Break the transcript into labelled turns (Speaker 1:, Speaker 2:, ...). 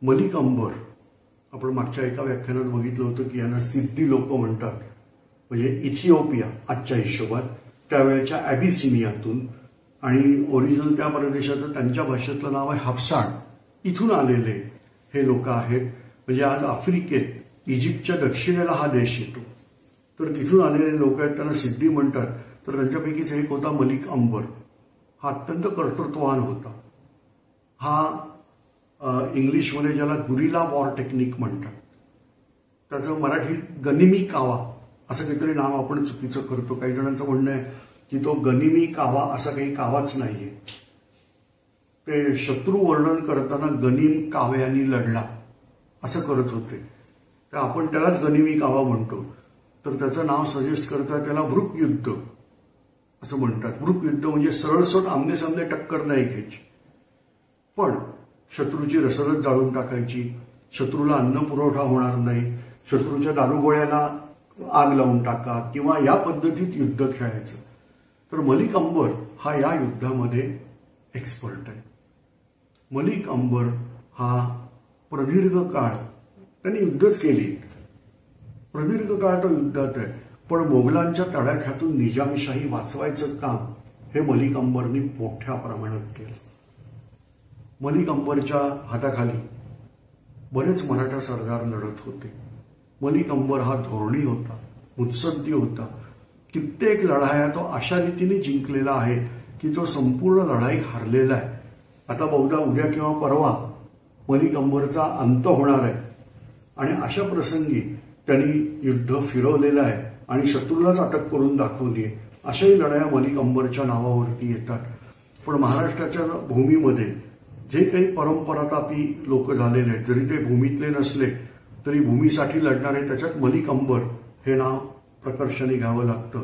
Speaker 1: मलिक अंबर, आपण मागच्या एका व्याख्यानात बघितलं होतं की यांना सिद्धी लोक म्हणतात, म्हणजे इथिओपिया आजच्या हिशोबात त्यावेळेच्या ॲबिसिनियातून, आणि ओरिजिनल त्या प्रदेशाचं त्यांच्या भाषेतलं नाव आहे हाफसाण, इथून आलेले हे लोक आहेत. म्हणजे आज आफ्रिकेत इजिप्तच्या दक्षिणेला हा देश येतो, तर तिथून आलेले लोक आहेत, त्यांना सिद्धी म्हणतात. तर त्यांच्यापैकीच एक होता मलिक अंबर. हा अत्यंत कर्तृत्ववान होता. हा इंग्लिशमध्ये ज्याला गुरिला वॉर टेक्निक म्हणतात, त्याचं मराठीत गनिमी कावा असं काहीतरी नाव आपण चुकीचं करतो. काही जणांचं म्हणणं आहे की तो गनिमी कावा असा काही कावाच नाहीये. ते शत्रू वर्णन करताना गनिम काव्यानी लढला असं करत होते, तर आपण त्यालाच गनिमी कावा म्हणतो. तर त्याचं नाव सजेस्ट करता त्याला वृक युद्ध असं म्हणतात. वृक युद्ध म्हणजे सरळसोट आमने सामने टक्कर नाही घ्यायची, पण शत्रूची रसरच जाळून टाकायची, शत्रूला अन्न पुरवठा होणार नाही, शत्रूच्या दारुगोळ्याला आग लावून टाका, किंवा या पद्धतीत युद्ध खेळायचं. तर मलिक अंबर हा या युद्धामध्ये एक्सपर्ट आहे. मलिक अंबर हा प्रदीर्घ काळ त्यांनी युद्धच केली, प्रदीर्घ काळ तो युद्धात आहे, पण मोगलांच्या तडाख्यातून निजामशाही वाचवायचं काम हे मलिक अंबरनी मोठ्या प्रमाणात केलं. मलिक अंबरच्या हाताखाली बरेच मराठा सरदार लढत होते. मलिक अंबर हा धोरणी होता, मुत्सद्दी होता. कित्येक लढाया तो अशा रीतीने जिंकलेला आहे की तो संपूर्ण लढाई हारलेला आहे. आता बहुधा उद्या किंवा परवा मलिक अंबरचा अंत होणार आहे, आणि अशा प्रसंगी त्यांनी युद्ध फिरवलेलं आहे आणि शत्रूलाच अटक करून दाखवली आहे. अशाही लढाया मलिक अंबरच्या नावावरती येतात. पण महाराष्ट्राच्या भूमीमध्ये जे काही परंपरातापी लोक झालेले आहेत, जरी ते भूमीतले नसले तरी भूमीसाठी लढणारे, त्याच्यात मलिक अंबर हे नाव प्रकर्षाने घ्यावं लागतं.